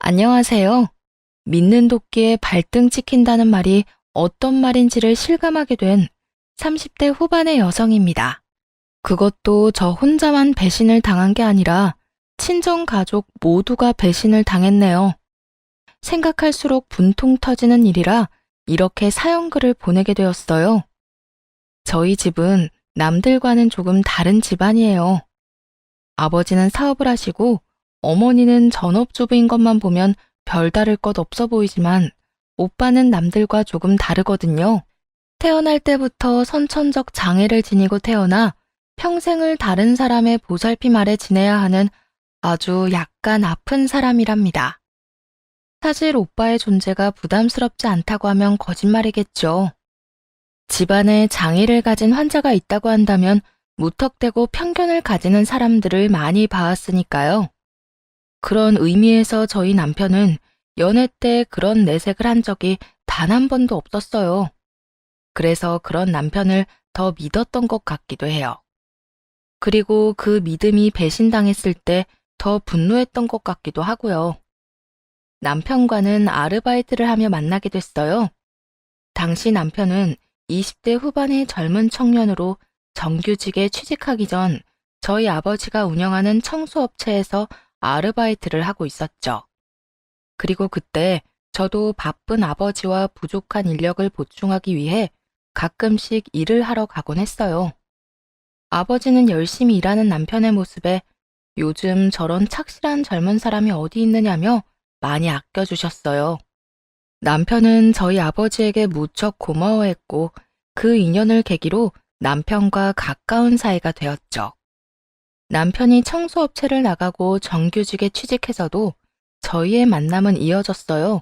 안녕하세요. 믿는 도끼에 발등 찍힌다는 말이 어떤 말인지를 실감하게 된 30대 후반의 여성입니다. 그것도 저 혼자만 배신을 당한 게 아니라 친정 가족 모두가 배신을 당했네요. 생각할수록 분통 터지는 일이라 이렇게 사연글을 보내게 되었어요. 저희 집은 남들과는 조금 다른 집안이에요. 아버지는 사업을 하시고 어머니는 전업주부인 것만 보면 별다를 것 없어 보이지만 오빠는 남들과 조금 다르거든요. 태어날 때부터 선천적 장애를 지니고 태어나 평생을 다른 사람의 보살핌 아래 지내야 하는 아주 약간 아픈 사람이랍니다. 사실 오빠의 존재가 부담스럽지 않다고 하면 거짓말이겠죠. 집안에 장애를 가진 환자가 있다고 한다면 무턱대고 편견을 가지는 사람들을 많이 봐왔으니까요. 그런 의미에서 저희 남편은 연애 때 그런 내색을 한 적이 단 한 번도 없었어요. 그래서 그런 남편을 더 믿었던 것 같기도 해요. 그리고 그 믿음이 배신당했을 때 더 분노했던 것 같기도 하고요. 남편과는 아르바이트를 하며 만나게 됐어요. 당시 남편은 20대 후반의 젊은 청년으로 정규직에 취직하기 전 저희 아버지가 운영하는 청소업체에서 아르바이트를 하고 있었죠. 그리고 그때 저도 바쁜 아버지와 부족한 인력을 보충하기 위해 가끔씩 일을 하러 가곤 했어요. 아버지는 열심히 일하는 남편의 모습에 요즘 저런 착실한 젊은 사람이 어디 있느냐며 많이 아껴주셨어요. 남편은 저희 아버지에게 무척 고마워했고 그 인연을 계기로 남편과 가까운 사이가 되었죠. 남편이 청소업체를 나가고 정규직에 취직해서도 저희의 만남은 이어졌어요.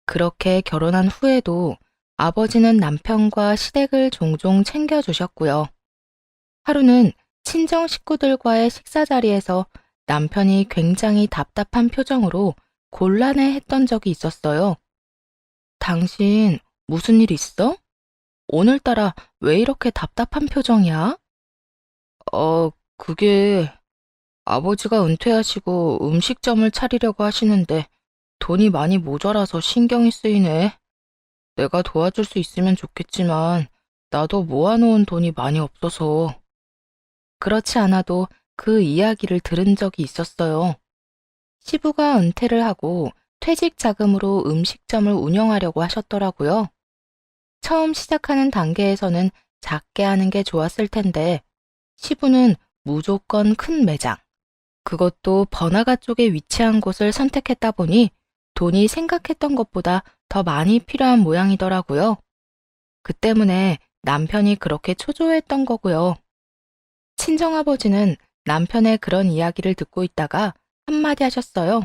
그렇게 결혼한 후에도 아버지는 남편과 시댁을 종종 챙겨주셨고요. 하루는 친정 식구들과의 식사 자리에서 남편이 굉장히 답답한 표정으로 곤란해했던 적이 있었어요. 당신 무슨 일 있어? 오늘따라 왜 이렇게 답답한 표정이야? 그게 아버지가 은퇴하시고 음식점을 차리려고 하시는데 돈이 많이 모자라서 신경이 쓰이네. 내가 도와줄 수 있으면 좋겠지만 나도 모아놓은 돈이 많이 없어서. 그렇지 않아도 그 이야기를 들은 적이 있었어요. 시부가 은퇴를 하고 퇴직 자금으로 음식점을 운영하려고 하셨더라고요. 처음 시작하는 단계에서는 작게 하는 게 좋았을 텐데 시부는 무조건 큰 매장, 그것도 번화가 쪽에 위치한 곳을 선택했다 보니 돈이 생각했던 것보다 더 많이 필요한 모양이더라고요. 그 때문에 남편이 그렇게 초조했던 거고요. 친정아버지는 남편의 그런 이야기를 듣고 있다가 한마디 하셨어요.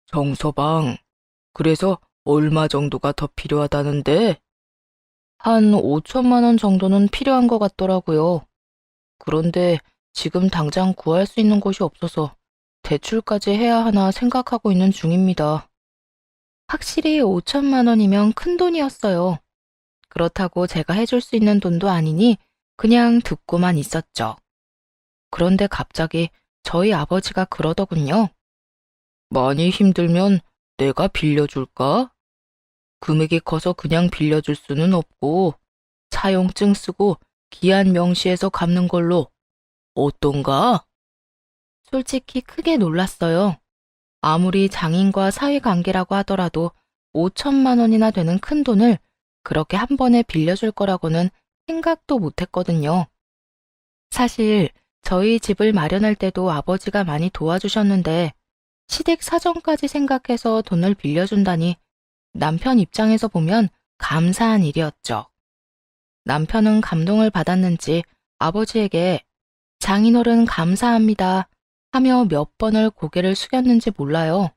정서방, 그래서 얼마 정도가 더 필요하다는데? 한 5천만 원 정도는 필요한 것 같더라고요. 그런데 지금 당장 구할 수 있는 곳이 없어서 대출까지 해야 하나 생각하고 있는 중입니다. 확실히 5천만 원이면 큰 돈이었어요. 그렇다고 제가 해줄 수 있는 돈도 아니니 그냥 듣고만 있었죠. 그런데 갑자기 저희 아버지가 그러더군요. 많이 힘들면 내가 빌려줄까? 금액이 커서 그냥 빌려줄 수는 없고 차용증 쓰고 기한 명시해서 갚는 걸로 어떤가? 솔직히 크게 놀랐어요. 아무리 장인과 사위관계라고 하더라도 5천만 원이나 되는 큰 돈을 그렇게 한 번에 빌려줄 거라고는 생각도 못 했거든요. 사실 저희 집을 마련할 때도 아버지가 많이 도와주셨는데 시댁 사정까지 생각해서 돈을 빌려준다니 남편 입장에서 보면 감사한 일이었죠. 남편은 감동을 받았는지 아버지에게 장인어른 감사합니다 하며 몇 번을 고개를 숙였는지 몰라요.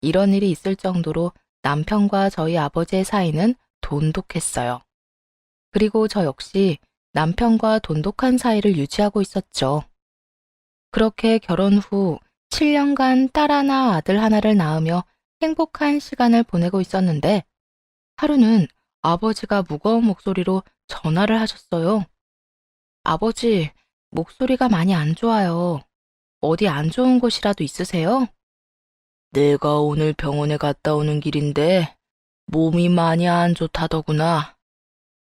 이런 일이 있을 정도로 남편과 저희 아버지의 사이는 돈독했어요. 그리고 저 역시 남편과 돈독한 사이를 유지하고 있었죠. 그렇게 결혼 후 7년간 딸 하나 아들 하나를 낳으며 행복한 시간을 보내고 있었는데 하루는 아버지가 무거운 목소리로 전화를 하셨어요. 아버지, 목소리가 많이 안 좋아요. 어디 안 좋은 곳이라도 있으세요? 내가 오늘 병원에 갔다 오는 길인데 몸이 많이 안 좋다더구나.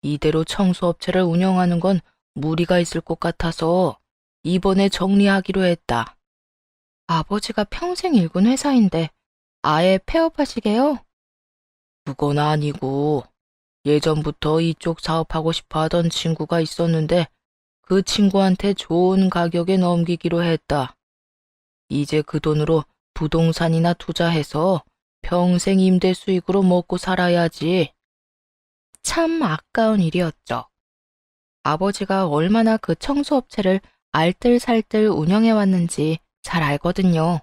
이대로 청소업체를 운영하는 건 무리가 있을 것 같아서 이번에 정리하기로 했다. 아버지가 평생 일군 회사인데 아예 폐업하시게요? 그건 아니고 예전부터 이쪽 사업하고 싶어 하던 친구가 있었는데 그 친구한테 좋은 가격에 넘기기로 했다. 이제 그 돈으로 부동산이나 투자해서 평생 임대 수익으로 먹고 살아야지. 참 아까운 일이었죠. 아버지가 얼마나 그 청소업체를 알뜰살뜰 운영해 왔는지 잘 알거든요.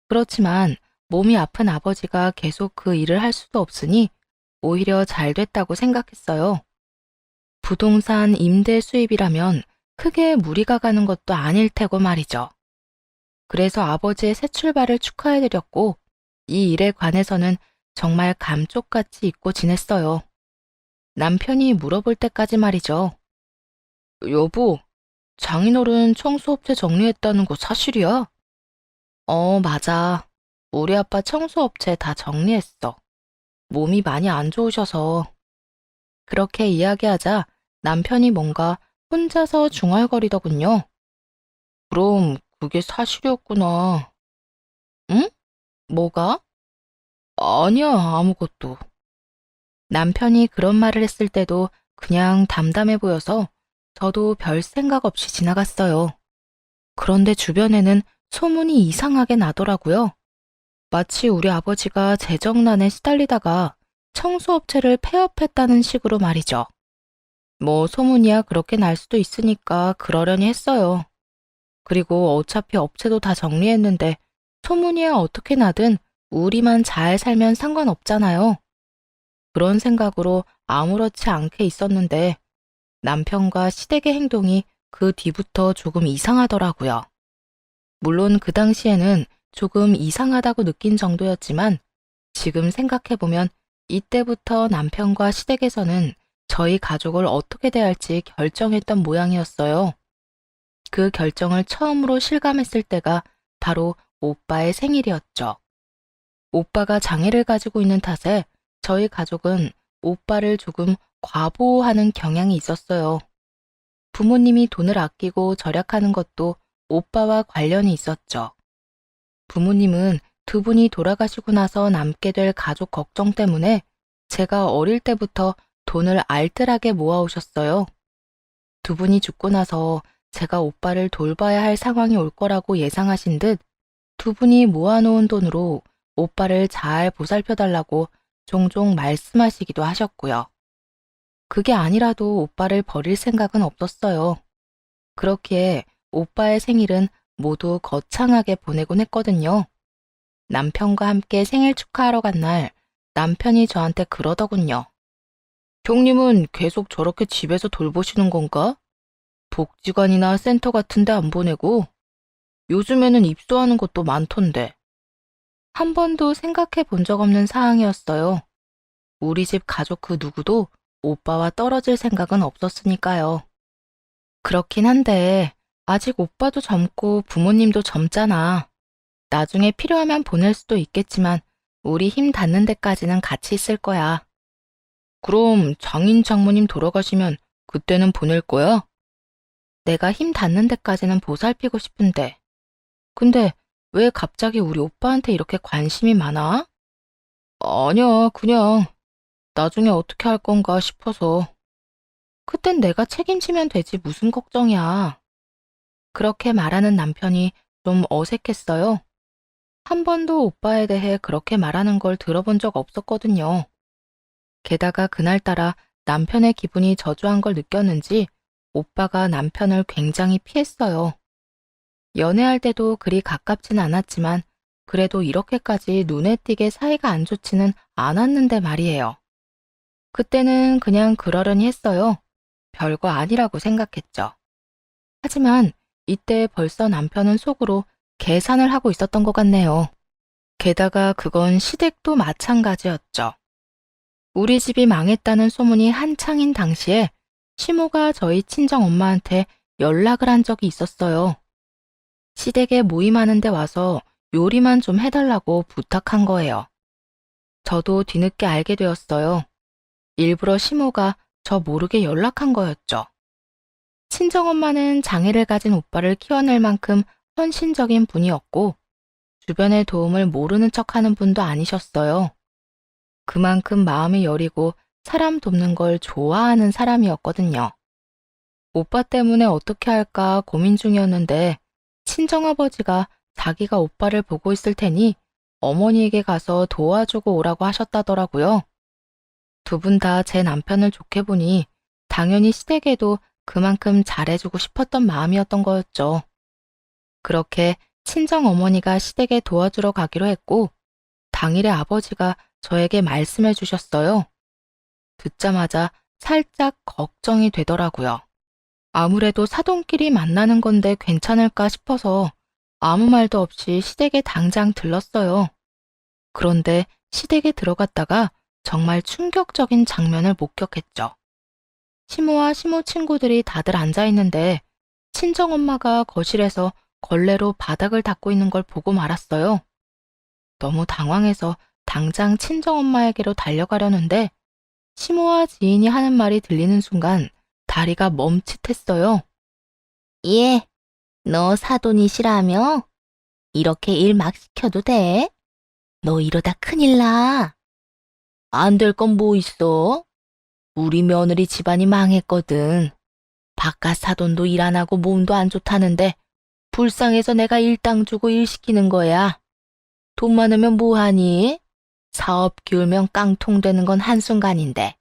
그렇지만 몸이 아픈 아버지가 계속 그 일을 할 수도 없으니 오히려 잘 됐다고 생각했어요. 부동산 임대 수입이라면 크게 무리가 가는 것도 아닐 테고 말이죠. 그래서 아버지의 새 출발을 축하해드렸고 이 일에 관해서는 정말 감쪽같이 잊고 지냈어요. 남편이 물어볼 때까지 말이죠. 여보, 장인어른 청소업체 정리했다는 거 사실이야? 맞아. 우리 아빠 청소업체 다 정리했어. 몸이 많이 안 좋으셔서. 그렇게 이야기하자 남편이 뭔가 혼자서 중얼거리더군요. 그럼 그게 사실이었구나. 응? 뭐가? 아니야, 아무것도. 남편이 그런 말을 했을 때도 그냥 담담해 보여서 저도 별 생각 없이 지나갔어요. 그런데 주변에는 소문이 이상하게 나더라고요. 마치 우리 아버지가 재정난에 시달리다가 청소업체를 폐업했다는 식으로 말이죠. 뭐 소문이야 그렇게 날 수도 있으니까 그러려니 했어요. 그리고 어차피 업체도 다 정리했는데 소문이야 어떻게 나든 우리만 잘 살면 상관없잖아요. 그런 생각으로 아무렇지 않게 있었는데 남편과 시댁의 행동이 그 뒤부터 조금 이상하더라고요. 물론 그 당시에는 조금 이상하다고 느낀 정도였지만 지금 생각해보면 이때부터 남편과 시댁에서는 저희 가족을 어떻게 대할지 결정했던 모양이었어요. 그 결정을 처음으로 실감했을 때가 바로 오빠의 생일이었죠. 오빠가 장애를 가지고 있는 탓에 저희 가족은 오빠를 조금 과보호하는 경향이 있었어요. 부모님이 돈을 아끼고 절약하는 것도 오빠와 관련이 있었죠. 부모님은 두 분이 돌아가시고 나서 남게 될 가족 걱정 때문에 제가 어릴 때부터 돈을 알뜰하게 모아오셨어요. 두 분이 죽고 나서 제가 오빠를 돌봐야 할 상황이 올 거라고 예상하신 듯 두 분이 모아놓은 돈으로 오빠를 잘 보살펴달라고 종종 말씀하시기도 하셨고요. 그게 아니라도 오빠를 버릴 생각은 없었어요. 그렇기에 오빠의 생일은 모두 거창하게 보내곤 했거든요. 남편과 함께 생일 축하하러 간 날 남편이 저한테 그러더군요. 형님은 계속 저렇게 집에서 돌보시는 건가? 복지관이나 센터 같은 데 안 보내고? 요즘에는 입소하는 것도 많던데. 한 번도 생각해 본 적 없는 사항이었어요. 우리 집 가족 그 누구도 오빠와 떨어질 생각은 없었으니까요. 그렇긴 한데 아직 오빠도 젊고 부모님도 젊잖아. 나중에 필요하면 보낼 수도 있겠지만 우리 힘 닿는 데까지는 같이 있을 거야. 그럼 장인 장모님 돌아가시면 그때는 보낼 거야? 내가 힘 닿는 데까지는 보살피고 싶은데. 근데 왜 갑자기 우리 오빠한테 이렇게 관심이 많아? 아니야, 그냥 나중에 어떻게 할 건가 싶어서. 그땐 내가 책임지면 되지 무슨 걱정이야. 그렇게 말하는 남편이 좀 어색했어요. 한 번도 오빠에 대해 그렇게 말하는 걸 들어본 적 없었거든요. 게다가 그날따라 남편의 기분이 저조한 걸 느꼈는지 오빠가 남편을 굉장히 피했어요. 연애할 때도 그리 가깝진 않았지만 그래도 이렇게까지 눈에 띄게 사이가 안 좋지는 않았는데 말이에요. 그때는 그냥 그러려니 했어요. 별거 아니라고 생각했죠. 하지만 이때 벌써 남편은 속으로 계산을 하고 있었던 것 같네요. 게다가 그건 시댁도 마찬가지였죠. 우리 집이 망했다는 소문이 한창인 당시에 시모가 저희 친정 엄마한테 연락을 한 적이 있었어요. 시댁에 모임하는 데 와서 요리만 좀 해달라고 부탁한 거예요. 저도 뒤늦게 알게 되었어요. 일부러 시모가 저 모르게 연락한 거였죠. 친정엄마는 장애를 가진 오빠를 키워낼 만큼 헌신적인 분이었고, 주변의 도움을 모르는 척하는 분도 아니셨어요. 그만큼 마음이 여리고 사람 돕는 걸 좋아하는 사람이었거든요. 오빠 때문에 어떻게 할까 고민 중이었는데, 친정아버지가 자기가 오빠를 보고 있을 테니 어머니에게 가서 도와주고 오라고 하셨다더라고요. 두 분 다 제 남편을 좋게 보니 당연히 시댁에도 그만큼 잘해주고 싶었던 마음이었던 거였죠. 그렇게 친정 어머니가 시댁에 도와주러 가기로 했고, 당일에 아버지가 저에게 말씀해 주셨어요. 듣자마자 살짝 걱정이 되더라고요. 아무래도 사돈끼리 만나는 건데 괜찮을까 싶어서 아무 말도 없이 시댁에 당장 들렀어요. 그런데 시댁에 들어갔다가 정말 충격적인 장면을 목격했죠. 시모와 시모 친구들이 다들 앉아 있는데 친정엄마가 거실에서 걸레로 바닥을 닦고 있는 걸 보고 말았어요. 너무 당황해서 당장 친정엄마에게로 달려가려는데 시모와 지인이 하는 말이 들리는 순간 다리가 멈칫했어요. 예, 너 사돈이시라며? 이렇게 일 막 시켜도 돼? 너 이러다 큰일 나. 안 될 건 뭐 있어? 우리 며느리 집안이 망했거든. 바깥 사돈도 일 안 하고 몸도 안 좋다는데 불쌍해서 내가 일당 주고 일 시키는 거야. 돈 많으면 뭐하니? 사업 기울면 깡통 되는 건 한순간인데.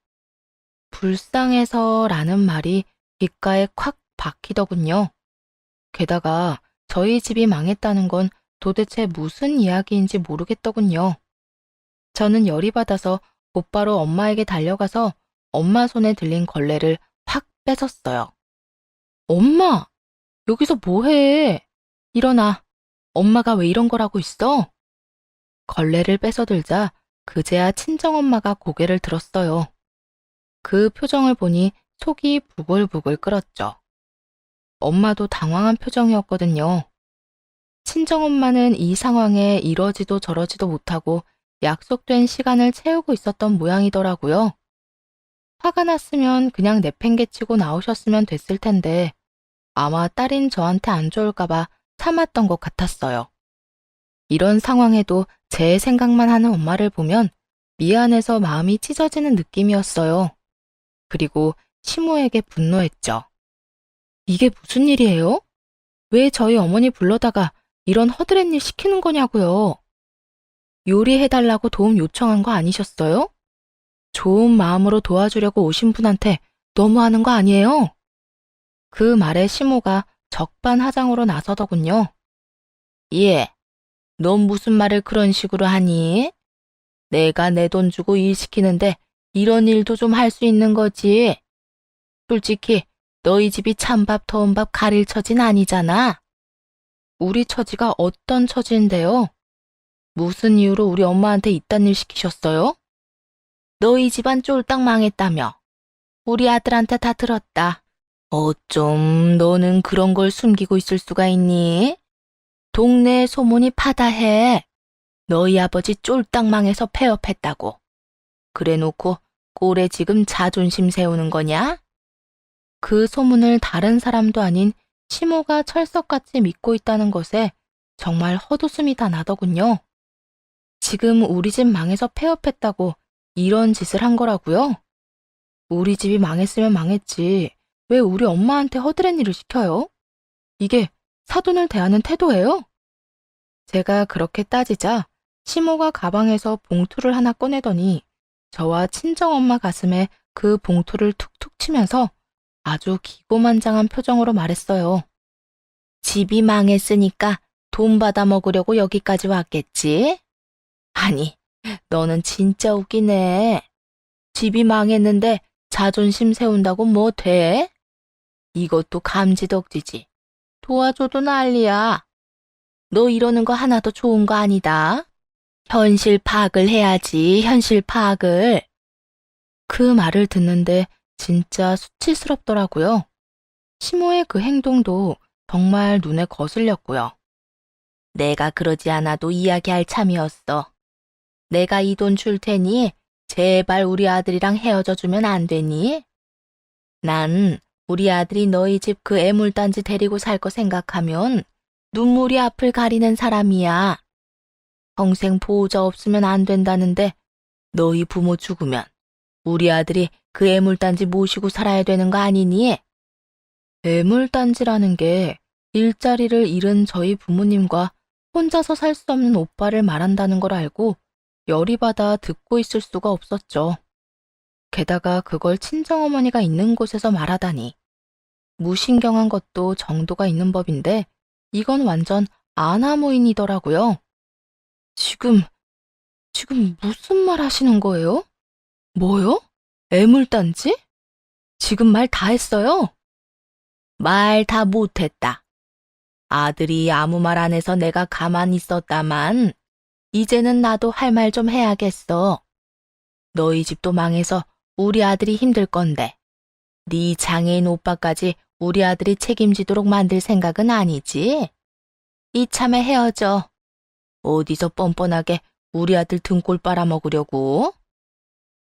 불쌍해서라는 말이 귓가에 콱 박히더군요. 게다가 저희 집이 망했다는 건 도대체 무슨 이야기인지 모르겠더군요. 저는 열이 받아서 곧바로 엄마에게 달려가서 엄마 손에 들린 걸레를 확 뺏었어요. 엄마! 여기서 뭐해? 일어나. 엄마가 왜 이런 걸 하고 있어? 걸레를 뺏어들자 그제야 친정엄마가 고개를 들었어요. 그 표정을 보니 속이 부글부글 끓었죠. 엄마도 당황한 표정이었거든요. 친정엄마는 이 상황에 이러지도 저러지도 못하고 약속된 시간을 채우고 있었던 모양이더라고요. 화가 났으면 그냥 내팽개치고 나오셨으면 됐을 텐데 아마 딸인 저한테 안 좋을까봐 참았던 것 같았어요. 이런 상황에도 제 생각만 하는 엄마를 보면 미안해서 마음이 찢어지는 느낌이었어요. 그리고 시모에게 분노했죠. 이게 무슨 일이에요? 왜 저희 어머니 불러다가 이런 허드렛 일 시키는 거냐고요? 요리해달라고 도움 요청한 거 아니셨어요? 좋은 마음으로 도와주려고 오신 분한테 너무하는 거 아니에요? 그 말에 시모가 적반하장으로 나서더군요. 예, 넌 무슨 말을 그런 식으로 하니? 내가 내 돈 주고 일 시키는데 이런 일도 좀 할 수 있는 거지. 솔직히 너희 집이 찬밥 더운 밥 가릴 처진 아니잖아. 우리 처지가 어떤 처지인데요? 무슨 이유로 우리 엄마한테 이딴 일 시키셨어요? 너희 집안 쫄딱 망했다며. 우리 아들한테 다 들었다. 어쩜 너는 그런 걸 숨기고 있을 수가 있니? 동네에 소문이 파다해. 너희 아버지 쫄딱 망해서 폐업했다고. 그래놓고 꼴에 지금 자존심 세우는 거냐? 그 소문을 다른 사람도 아닌 시모가 철석같이 믿고 있다는 것에 정말 헛웃음이 다 나더군요. 지금 우리 집 망해서 폐업했다고 이런 짓을 한 거라고요? 우리 집이 망했으면 망했지. 왜 우리 엄마한테 허드렛 일을 시켜요? 이게 사돈을 대하는 태도예요? 제가 그렇게 따지자 시모가 가방에서 봉투를 하나 꺼내더니 저와 친정엄마 가슴에 그 봉투를 툭툭 치면서 아주 기고만장한 표정으로 말했어요. 집이 망했으니까 돈 받아 먹으려고 여기까지 왔겠지? 아니, 너는 진짜 웃기네. 집이 망했는데 자존심 세운다고 뭐 돼? 이것도 감지덕지지. 도와줘도 난리야. 너 이러는 거 하나도 좋은 거 아니다. 현실 파악을 해야지, 현실 파악을. 그 말을 듣는데 진짜 수치스럽더라고요. 시모의 그 행동도 정말 눈에 거슬렸고요. 내가 그러지 않아도 이야기할 참이었어. 내가 이 돈 줄 테니 제발 우리 아들이랑 헤어져 주면 안 되니? 난 우리 아들이 너희 집 그 애물단지 데리고 살 거 생각하면 눈물이 앞을 가리는 사람이야. 평생 보호자 없으면 안 된다는데 너희 부모 죽으면 우리 아들이 그 애물단지 모시고 살아야 되는 거 아니니? 애물단지라는 게 일자리를 잃은 저희 부모님과 혼자서 살 수 없는 오빠를 말한다는 걸 알고 열이 받아 듣고 있을 수가 없었죠. 게다가 그걸 친정어머니가 있는 곳에서 말하다니. 무신경한 것도 정도가 있는 법인데 이건 완전 아나무인이더라고요. 지금 무슨 말 하시는 거예요? 뭐요? 애물단지? 지금 말 다 했어요? 말 다 못했다. 아들이 아무 말 안 해서 내가 가만히 있었다만 이제는 나도 할 말 좀 해야겠어. 너희 집도 망해서 우리 아들이 힘들 건데 네 장애인 오빠까지 우리 아들이 책임지도록 만들 생각은 아니지? 이참에 헤어져. 어디서 뻔뻔하게 우리 아들 등골 빨아먹으려고?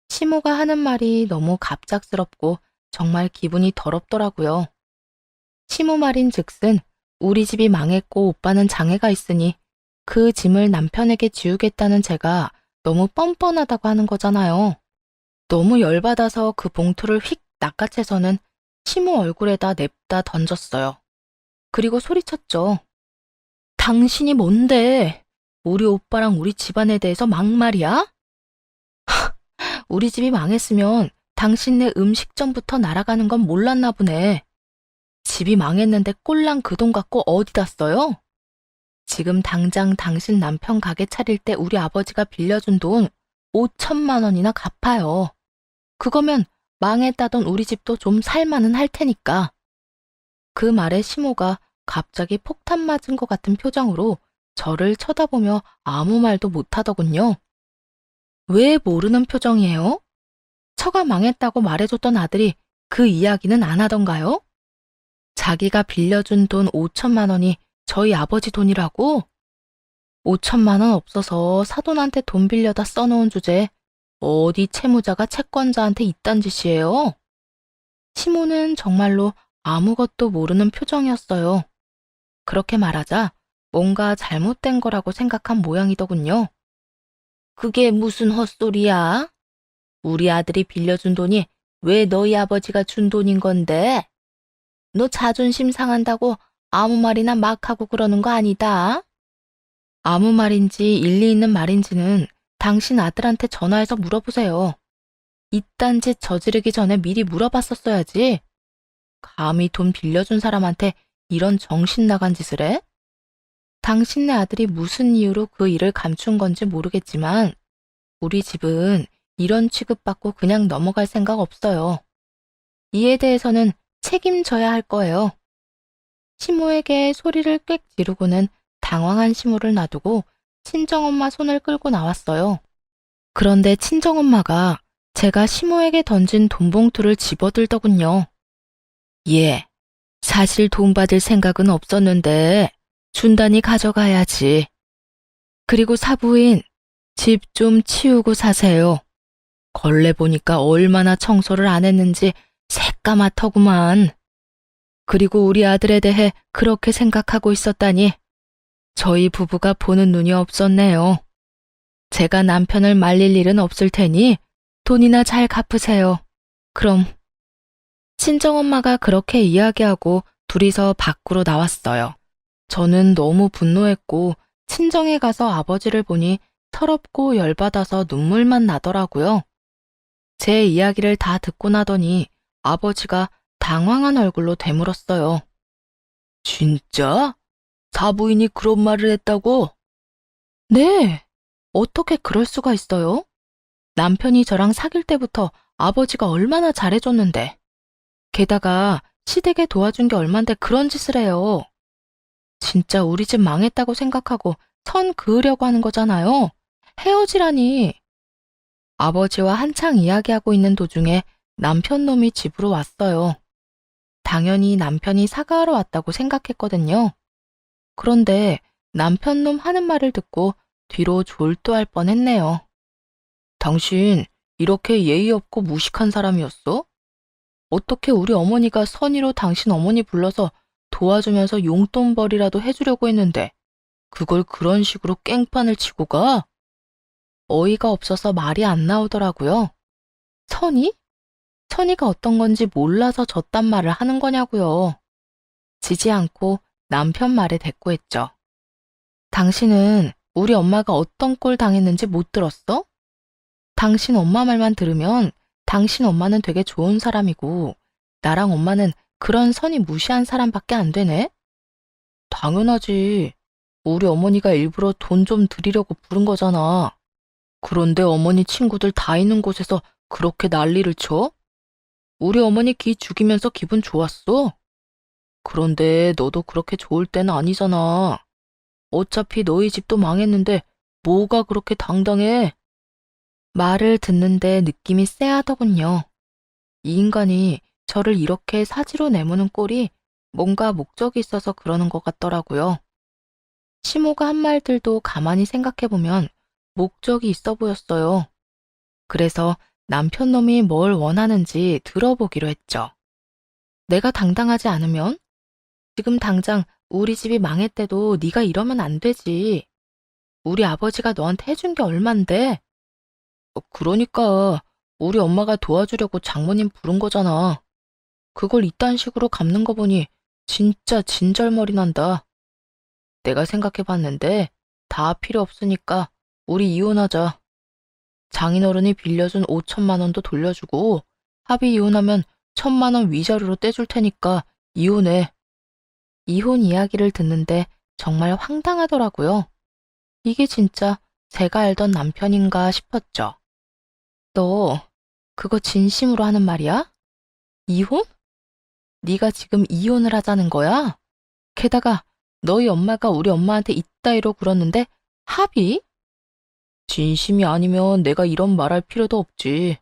시모가 하는 말이 너무 갑작스럽고 정말 기분이 더럽더라고요. 시모 말인 즉슨 우리 집이 망했고 오빠는 장애가 있으니 그 짐을 남편에게 지우겠다는 제가 너무 뻔뻔하다고 하는 거잖아요. 너무 열받아서 그 봉투를 휙 낚아채서는 시모 얼굴에다 냅다 던졌어요. 그리고 소리쳤죠. 당신이 뭔데? 우리 오빠랑 우리 집안에 대해서 막말이야? 우리 집이 망했으면 당신네 음식점부터 날아가는 건 몰랐나 보네. 집이 망했는데 꼴랑 그 돈 갖고 어디다 써요? 지금 당장 당신 남편 가게 차릴 때 우리 아버지가 빌려준 돈 5천만 원이나 갚아요. 그거면 망했다던 우리 집도 좀 살만은 할 테니까. 그 말에 시모가 갑자기 폭탄 맞은 것 같은 표정으로 저를 쳐다보며 아무 말도 못하더군요. 왜 모르는 표정이에요? 처가 망했다고 말해줬던 아들이 그 이야기는 안 하던가요? 자기가 빌려준 돈 5천만 원이 저희 아버지 돈이라고? 5천만 원 없어서 사돈한테 돈 빌려다 써놓은 주제에 어디 채무자가 채권자한테 이딴 짓이에요? 시모는 정말로 아무것도 모르는 표정이었어요. 그렇게 말하자 뭔가 잘못된 거라고 생각한 모양이더군요. 그게 무슨 헛소리야? 우리 아들이 빌려준 돈이 왜 너희 아버지가 준 돈인 건데? 너 자존심 상한다고 아무 말이나 막 하고 그러는 거 아니다. 아무 말인지 일리 있는 말인지는 당신 아들한테 전화해서 물어보세요. 이딴 짓 저지르기 전에 미리 물어봤었어야지. 감히 돈 빌려준 사람한테 이런 정신 나간 짓을 해? 당신네 아들이 무슨 이유로 그 일을 감춘 건지 모르겠지만 우리 집은 이런 취급받고 그냥 넘어갈 생각 없어요. 이에 대해서는 책임져야 할 거예요. 시모에게 소리를 꽥 지르고는 당황한 시모를 놔두고 친정엄마 손을 끌고 나왔어요. 그런데 친정엄마가 제가 시모에게 던진 돈 봉투를 집어들더군요. 예, 사실 돈 받을 생각은 없었는데 준다니 가져가야지. 그리고 사부인, 집 좀 치우고 사세요. 걸레 보니까 얼마나 청소를 안 했는지 새까맣더구만. 그리고 우리 아들에 대해 그렇게 생각하고 있었다니 저희 부부가 보는 눈이 없었네요. 제가 남편을 말릴 일은 없을 테니 돈이나 잘 갚으세요. 그럼. 친정엄마가 그렇게 이야기하고 둘이서 밖으로 나왔어요. 저는 너무 분노했고 친정에 가서 아버지를 보니 서럽고 열받아서 눈물만 나더라고요. 제 이야기를 다 듣고 나더니 아버지가 당황한 얼굴로 되물었어요. 진짜? 사부인이 그런 말을 했다고? 네. 어떻게 그럴 수가 있어요? 남편이 저랑 사귈 때부터 아버지가 얼마나 잘해줬는데. 게다가 시댁에 도와준 게 얼만데 그런 짓을 해요. 진짜 우리 집 망했다고 생각하고 선 그으려고 하는 거잖아요. 헤어지라니. 아버지와 한창 이야기하고 있는 도중에 남편 놈이 집으로 왔어요. 당연히 남편이 사과하러 왔다고 생각했거든요. 그런데 남편놈 하는 말을 듣고 뒤로 졸도할 뻔했네요. 당신 이렇게 예의 없고 무식한 사람이었어? 어떻게 우리 어머니가 선의로 당신 어머니 불러서 도와주면서 용돈벌이라도 해주려고 했는데 그걸 그런 식으로 깽판을 치고 가? 어이가 없어서 말이 안 나오더라고요. 선의? 선의가 어떤 건지 몰라서 저딴 말을 하는 거냐고요. 지지 않고 남편 말에 대꾸했죠. 당신은 우리 엄마가 어떤 꼴 당했는지 못 들었어? 당신 엄마 말만 들으면 당신 엄마는 되게 좋은 사람이고 나랑 엄마는 그런 선이 무시한 사람밖에 안 되네? 당연하지. 우리 어머니가 일부러 돈 좀 드리려고 부른 거잖아. 그런데 어머니 친구들 다 있는 곳에서 그렇게 난리를 쳐? 우리 어머니 기 죽이면서 기분 좋았어. 그런데 너도 그렇게 좋을 때는 아니잖아. 어차피 너희 집도 망했는데 뭐가 그렇게 당당해? 말을 듣는데 느낌이 쎄하더군요. 이 인간이 저를 이렇게 사지로 내모는 꼴이 뭔가 목적이 있어서 그러는 것 같더라고요. 시모가 한 말들도 가만히 생각해보면 목적이 있어 보였어요. 그래서 남편 놈이 뭘 원하는지 들어보기로 했죠. 내가 당당하지 않으면? 지금 당장 우리 집이 망했대도 네가 이러면 안 되지. 우리 아버지가 너한테 해준 게 얼만데? 그러니까 우리 엄마가 도와주려고 장모님 부른 거잖아. 그걸 이딴 식으로 갚는 거 보니 진짜 진절머리 난다. 내가 생각해봤는데 다 필요 없으니까 우리 이혼하자. 장인어른이 빌려준 5천만 원도 돌려주고 합의 이혼하면 1,000만 원 위자료로 떼줄 테니까 이혼해. 이혼 이야기를 듣는데 정말 황당하더라고요. 이게 진짜 제가 알던 남편인가 싶었죠. 너 그거 진심으로 하는 말이야? 이혼? 네가 지금 이혼을 하자는 거야? 게다가 너희 엄마가 우리 엄마한테 이따위로 굴었는데 합의? 진심이 아니면 내가 이런 말할 필요도 없지.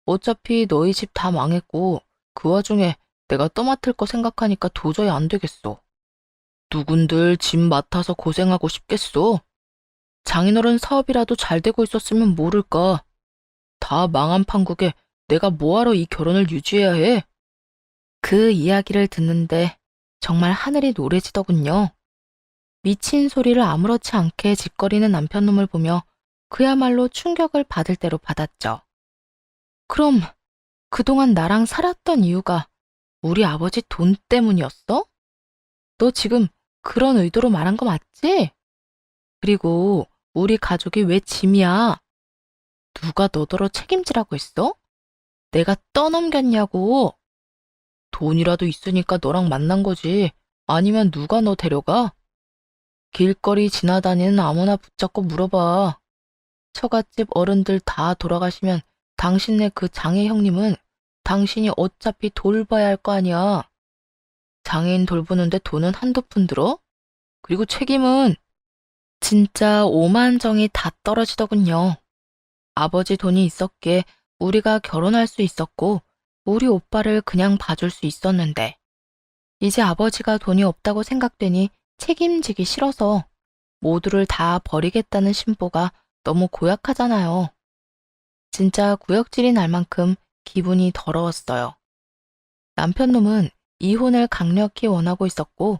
어차피 너희 집 다 망했고 그 와중에 내가 떠맡을 거 생각하니까 도저히 안 되겠어. 누군들 집 맡아서 고생하고 싶겠어. 장인어른 사업이라도 잘 되고 있었으면 모를까. 다 망한 판국에 내가 뭐하러 이 결혼을 유지해야 해? 그 이야기를 듣는데 정말 하늘이 노래지더군요. 미친 소리를 아무렇지 않게 짓거리는 남편놈을 보며 그야말로 충격을 받을 대로 받았죠. 그럼 그동안 나랑 살았던 이유가 우리 아버지 돈 때문이었어? 너 지금 그런 의도로 말한 거 맞지? 그리고 우리 가족이 왜 짐이야? 누가 너더러 책임지라고 했어? 내가 떠넘겼냐고. 돈이라도 있으니까 너랑 만난 거지. 아니면 누가 너 데려가? 길거리 지나다니는 아무나 붙잡고 물어봐. 처갓집 어른들 다 돌아가시면 당신네 그 장애 형님은 당신이 어차피 돌봐야 할 거 아니야. 장애인 돌보는데 돈은 한두 푼 들어? 그리고 책임은 진짜 오만정이 다 떨어지더군요. 아버지 돈이 있었기에 우리가 결혼할 수 있었고 우리 오빠를 그냥 봐줄 수 있었는데 이제 아버지가 돈이 없다고 생각되니 책임지기 싫어서 모두를 다 버리겠다는 심보가 너무 고약하잖아요. 진짜 구역질이 날 만큼 기분이 더러웠어요. 남편놈은 이혼을 강력히 원하고 있었고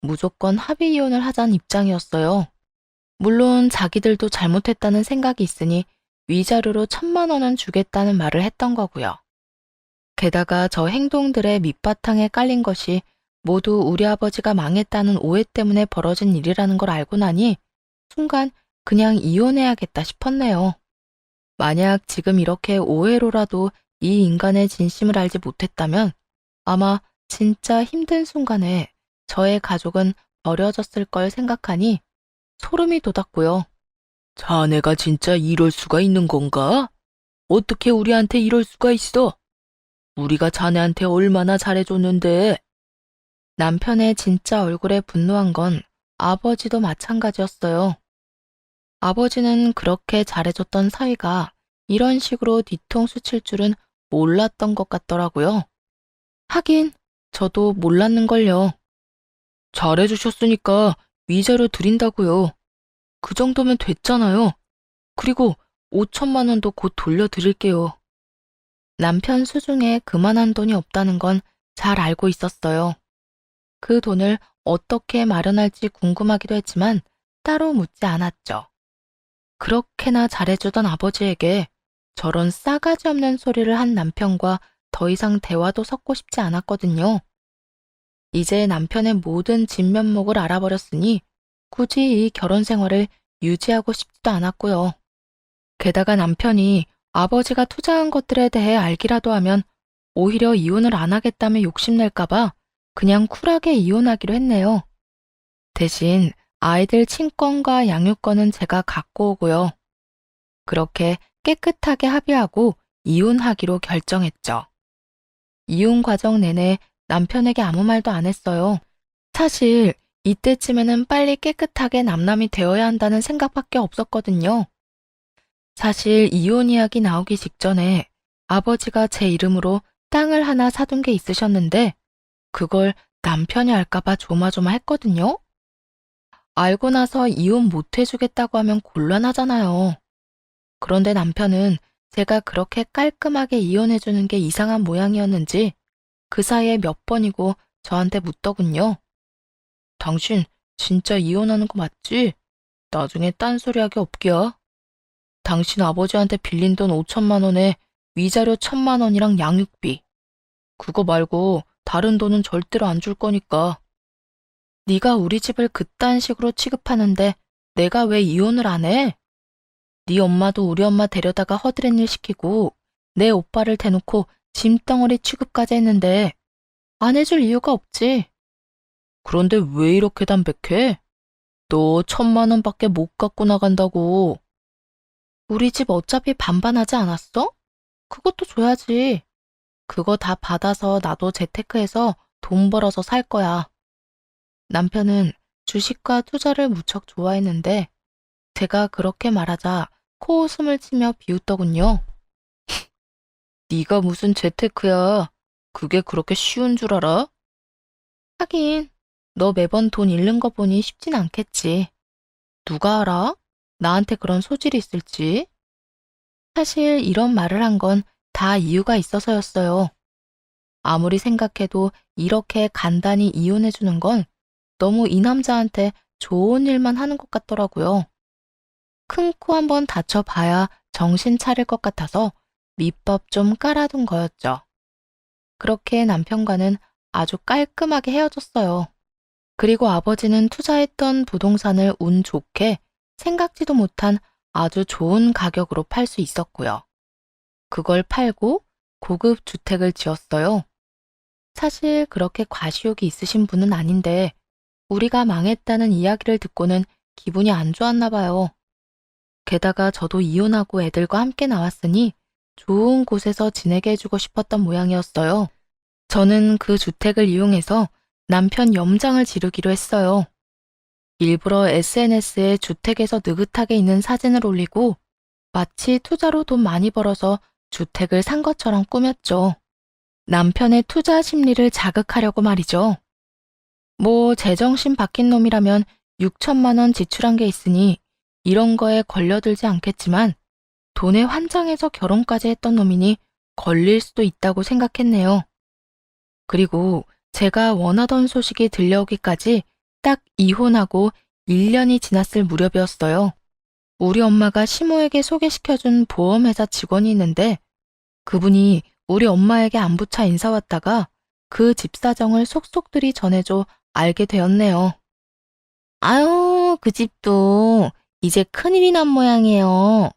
무조건 합의 이혼을 하자는 입장이었어요. 물론 자기들도 잘못했다는 생각이 있으니 위자료로 1,000만 원은 주겠다는 말을 했던 거고요. 게다가 저 행동들의 밑바탕에 깔린 것이 모두 우리 아버지가 망했다는 오해 때문에 벌어진 일이라는 걸 알고 나니 순간 그냥 이혼해야겠다 싶었네요. 만약 지금 이렇게 오해로라도 이 인간의 진심을 알지 못했다면 아마 진짜 힘든 순간에 저의 가족은 버려졌을 걸 생각하니 소름이 돋았고요. 자네가 진짜 이럴 수가 있는 건가? 어떻게 우리한테 이럴 수가 있어? 우리가 자네한테 얼마나 잘해줬는데. 남편의 진짜 얼굴에 분노한 건 아버지도 마찬가지였어요. 아버지는 그렇게 잘해줬던 사위가 이런 식으로 뒤통수 칠 줄은 몰랐던 것 같더라고요. 하긴 저도 몰랐는걸요. 잘해주셨으니까 위자료 드린다고요. 그 정도면 됐잖아요. 그리고 5천만 원도 곧 돌려드릴게요. 남편 수중에 그만한 돈이 없다는 건 잘 알고 있었어요. 그 돈을 어떻게 마련할지 궁금하기도 했지만 따로 묻지 않았죠. 그렇게나 잘해주던 아버지에게 저런 싸가지 없는 소리를 한 남편과 더 이상 대화도 섞고 싶지 않았거든요. 이제 남편의 모든 진면목을 알아버렸으니 굳이 이 결혼 생활을 유지하고 싶지도 않았고요. 게다가 남편이 아버지가 투자한 것들에 대해 알기라도 하면 오히려 이혼을 안 하겠다며 욕심낼까봐 그냥 쿨하게 이혼하기로 했네요. 대신 아이들 친권과 양육권은 제가 갖고 오고요. 그렇게 깨끗하게 합의하고 이혼하기로 결정했죠. 이혼 과정 내내 남편에게 아무 말도 안 했어요. 사실 이때쯤에는 빨리 깨끗하게 남남이 되어야 한다는 생각밖에 없었거든요. 사실 이혼 이야기 나오기 직전에 아버지가 제 이름으로 땅을 하나 사둔 게 있으셨는데 그걸 남편이 알까봐 조마조마했거든요. 알고 나서 이혼 못 해주겠다고 하면 곤란하잖아요. 그런데 남편은 제가 그렇게 깔끔하게 이혼해주는 게 이상한 모양이었는지 그 사이에 몇 번이고 저한테 묻더군요. 당신 진짜 이혼하는 거 맞지? 나중에 딴소리하기 없기야. 당신 아버지한테 빌린 돈 5천만 원에 위자료 1,000만 원이랑 양육비. 그거 말고 다른 돈은 절대로 안 줄 거니까. 네가 우리 집을 그딴 식으로 취급하는데 내가 왜 이혼을 안 해? 네 엄마도 우리 엄마 데려다가 허드렛 일 시키고 내 오빠를 대놓고 짐덩어리 취급까지 했는데 안 해줄 이유가 없지. 그런데 왜 이렇게 담백해? 너 1,000만 원밖에 못 갖고 나간다고. 우리 집 어차피 반반하지 않았어? 그것도 줘야지. 그거 다 받아서 나도 재테크해서 돈 벌어서 살 거야. 남편은 주식과 투자를 무척 좋아했는데 제가 그렇게 말하자 코웃음을 치며 비웃더군요. 네가 무슨 재테크야. 그게 그렇게 쉬운 줄 알아? 하긴 너 매번 돈 잃는 거 보니 쉽진 않겠지. 누가 알아? 나한테 그런 소질이 있을지. 사실 이런 말을 한 건 다 이유가 있어서였어요. 아무리 생각해도 이렇게 간단히 이혼해주는 건 너무 이 남자한테 좋은 일만 하는 것 같더라고요. 큰 코 한번 다쳐봐야 정신 차릴 것 같아서 밑밥 좀 깔아둔 거였죠. 그렇게 남편과는 아주 깔끔하게 헤어졌어요. 그리고 아버지는 투자했던 부동산을 운 좋게 생각지도 못한 아주 좋은 가격으로 팔 수 있었고요. 그걸 팔고 고급 주택을 지었어요. 사실 그렇게 과시욕이 있으신 분은 아닌데 우리가 망했다는 이야기를 듣고는 기분이 안 좋았나 봐요. 게다가 저도 이혼하고 애들과 함께 나왔으니 좋은 곳에서 지내게 해주고 싶었던 모양이었어요. 저는 그 주택을 이용해서 남편 염장을 지르기로 했어요. 일부러 SNS에 주택에서 느긋하게 있는 사진을 올리고 마치 투자로 돈 많이 벌어서 주택을 산 것처럼 꾸몄죠. 남편의 투자 심리를 자극하려고 말이죠. 뭐 제정신 바뀐 놈이라면 6천만 원 지출한 게 있으니 이런 거에 걸려들지 않겠지만 돈에 환장해서 결혼까지 했던 놈이니 걸릴 수도 있다고 생각했네요. 그리고 제가 원하던 소식이 들려오기까지 딱 이혼하고 1년이 지났을 무렵이었어요. 우리 엄마가 시모에게 소개시켜준 보험회사 직원이 있는데 그분이 우리 엄마에게 안부차 인사 왔다가 그 집 사정을 속속들이 전해줘 알게 되었네요. 아유, 그 집도 이제 큰일이 난 모양이에요.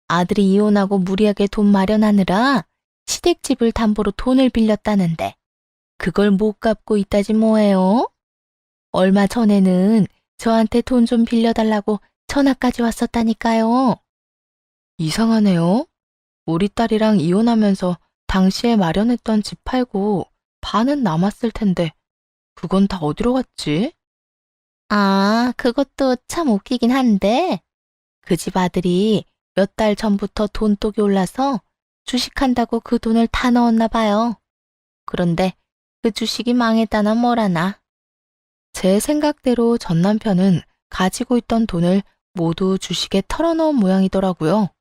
아들이 이혼하고 무리하게 돈 마련하느라 시댁집을 담보로 돈을 빌렸다는데 그걸 못 갚고 있다지 뭐예요? 얼마 전에는 저한테 돈 좀 빌려달라고 전화까지 왔었다니까요. 이상하네요. 우리 딸이랑 이혼하면서 당시에 마련했던 집 팔고 반은 남았을 텐데 그건 다 어디로 갔지? 아, 그것도 참 웃기긴 한데 그 집 아들이 몇 달 전부터 돈독이 올라서 주식한다고 그 돈을 다 넣었나 봐요. 그런데 그 주식이 망했다나 뭐라나. 제 생각대로 전 남편은 가지고 있던 돈을 모두 주식에 털어넣은 모양이더라고요.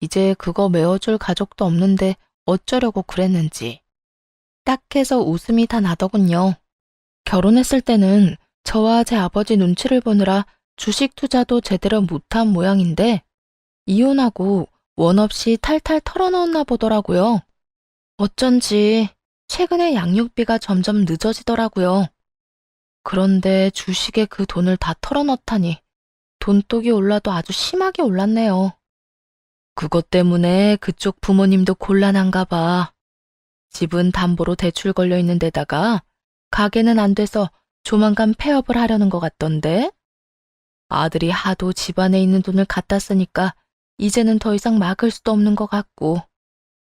이제 그거 메워줄 가족도 없는데 어쩌려고 그랬는지. 딱해서 웃음이 다 나더군요. 결혼했을 때는 저와 제 아버지 눈치를 보느라 주식 투자도 제대로 못한 모양인데 이혼하고 원 없이 탈탈 털어넣었나 보더라고요. 어쩐지 최근에 양육비가 점점 늦어지더라고요. 그런데 주식에 그 돈을 다 털어넣다니 돈독이 올라도 아주 심하게 올랐네요. 그것 때문에 그쪽 부모님도 곤란한가 봐. 집은 담보로 대출 걸려 있는 데다가 가게는 안 돼서 조만간 폐업을 하려는 것 같던데. 아들이 하도 집안에 있는 돈을 갖다 쓰니까 이제는 더 이상 막을 수도 없는 것 같고.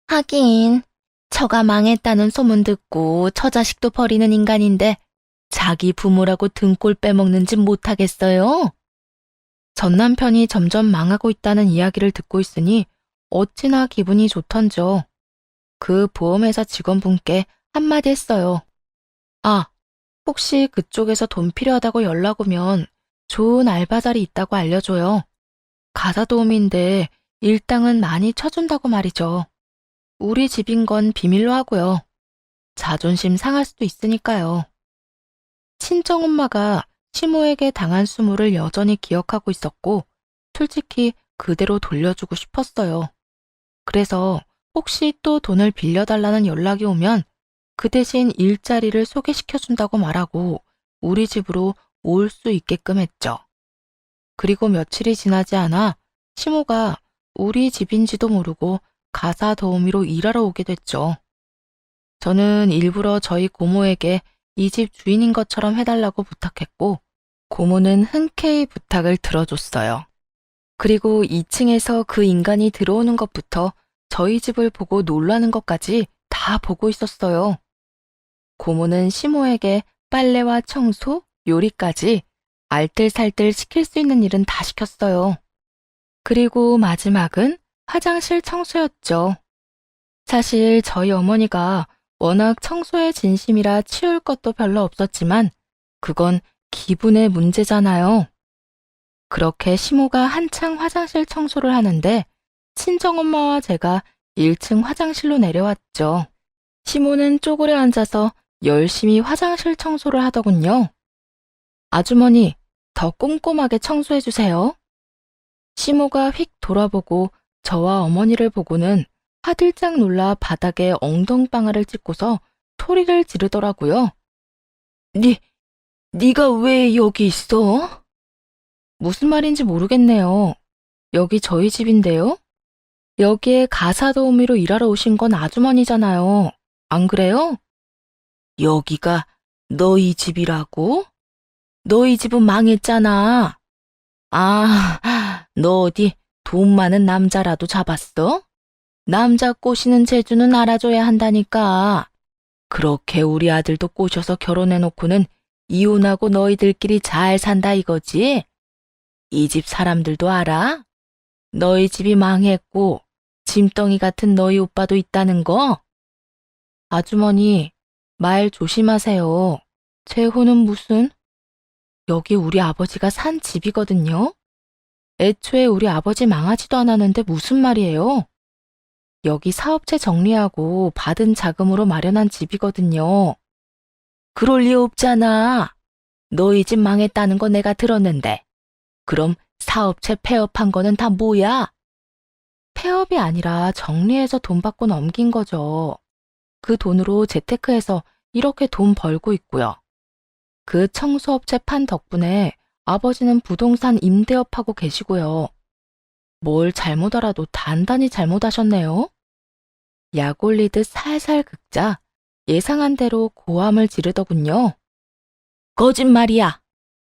하긴 처가 망했다는 소문 듣고 처자식도 버리는 인간인데 자기 부모라고 등골 빼먹는 짓 못하겠어요? 전 남편이 점점 망하고 있다는 이야기를 듣고 있으니 어찌나 기분이 좋던죠. 그 보험회사 직원분께 한마디 했어요. 아, 혹시 그쪽에서 돈 필요하다고 연락 오면 좋은 알바 자리 있다고 알려줘요. 가사 도우미인데 일당은 많이 쳐준다고 말이죠. 우리 집인 건 비밀로 하고요. 자존심 상할 수도 있으니까요. 친정엄마가 시모에게 당한 수모를 여전히 기억하고 있었고 솔직히 그대로 돌려주고 싶었어요. 그래서 혹시 또 돈을 빌려달라는 연락이 오면 그 대신 일자리를 소개시켜준다고 말하고 우리 집으로 올 수 있게끔 했죠. 그리고 며칠이 지나지 않아 시모가 우리 집인지도 모르고 가사 도우미로 일하러 오게 됐죠. 저는 일부러 저희 고모에게 이 집 주인인 것처럼 해달라고 부탁했고 고모는 흔쾌히 부탁을 들어줬어요. 그리고 2층에서 그 인간이 들어오는 것부터 저희 집을 보고 놀라는 것까지 다 보고 있었어요. 고모는 시모에게 빨래와 청소, 요리까지 알뜰살뜰 시킬 수 있는 일은 다 시켰어요. 그리고 마지막은 화장실 청소였죠. 사실 저희 어머니가 워낙 청소에 진심이라 치울 것도 별로 없었지만 그건 기분의 문제잖아요. 그렇게 시모가 한창 화장실 청소를 하는데 친정엄마와 제가 1층 화장실로 내려왔죠. 시모는 쪼그려 앉아서 열심히 화장실 청소를 하더군요. 아주머니, 더 꼼꼼하게 청소해주세요. 시모가 휙 돌아보고 저와 어머니를 보고는 화들짝 놀라 바닥에 엉덩방아를 찍고서 소리를 지르더라고요. 네가 왜 여기 있어? 무슨 말인지 모르겠네요. 여기 저희 집인데요? 여기에 가사 도우미로 일하러 오신 건 아주머니잖아요. 안 그래요? 여기가 너희 집이라고? 너희 집은 망했잖아. 아, 너 어디 돈 많은 남자라도 잡았어? 남자 꼬시는 재주는 알아줘야 한다니까. 그렇게 우리 아들도 꼬셔서 결혼해놓고는 이혼하고 너희들끼리 잘 산다 이거지? 이 집 사람들도 알아? 너희 집이 망했고 짐덩이 같은 너희 오빠도 있다는 거? 아주머니, 말 조심하세요. 재혼은 무슨? 여기 우리 아버지가 산 집이거든요. 애초에 우리 아버지 망하지도 않았는데 무슨 말이에요? 여기 사업체 정리하고 받은 자금으로 마련한 집이거든요. 그럴 리 없잖아. 너희 집 망했다는 거 내가 들었는데. 그럼 사업체 폐업한 거는 다 뭐야? 폐업이 아니라 정리해서 돈 받고 넘긴 거죠. 그 돈으로 재테크해서 이렇게 돈 벌고 있고요. 그 청소업체 판 덕분에 아버지는 부동산 임대업 하고 계시고요. 뭘 잘못 알아도 단단히 잘못하셨네요. 약 올리듯 살살 긁자 예상한 대로 고함을 지르더군요. 거짓말이야.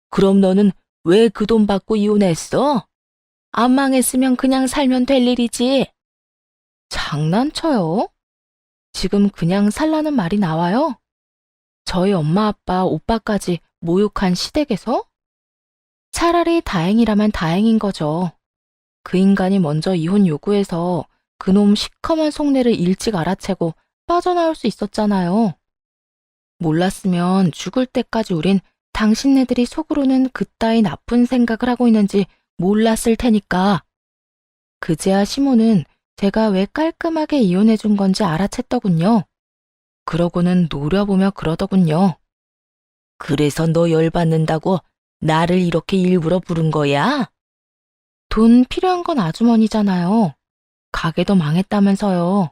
그럼 너는 왜 그 돈 받고 이혼했어? 안 망했으면 그냥 살면 될 일이지. 장난쳐요? 지금 그냥 살라는 말이 나와요? 저희 엄마, 아빠, 오빠까지 모욕한 시댁에서? 차라리 다행이라면 다행인 거죠. 그 인간이 먼저 이혼 요구해서 그놈 시커먼 속내를 일찍 알아채고 빠져나올 수 있었잖아요. 몰랐으면 죽을 때까지 우린 당신네들이 속으로는 그따위 나쁜 생각을 하고 있는지 몰랐을 테니까. 그제야 시모는 제가 왜 깔끔하게 이혼해 준 건지 알아챘더군요. 그러고는 노려보며 그러더군요. 그래서 너 열받는다고 나를 이렇게 일부러 부른 거야? 돈 필요한 건 아주머니잖아요. 가게도 망했다면서요.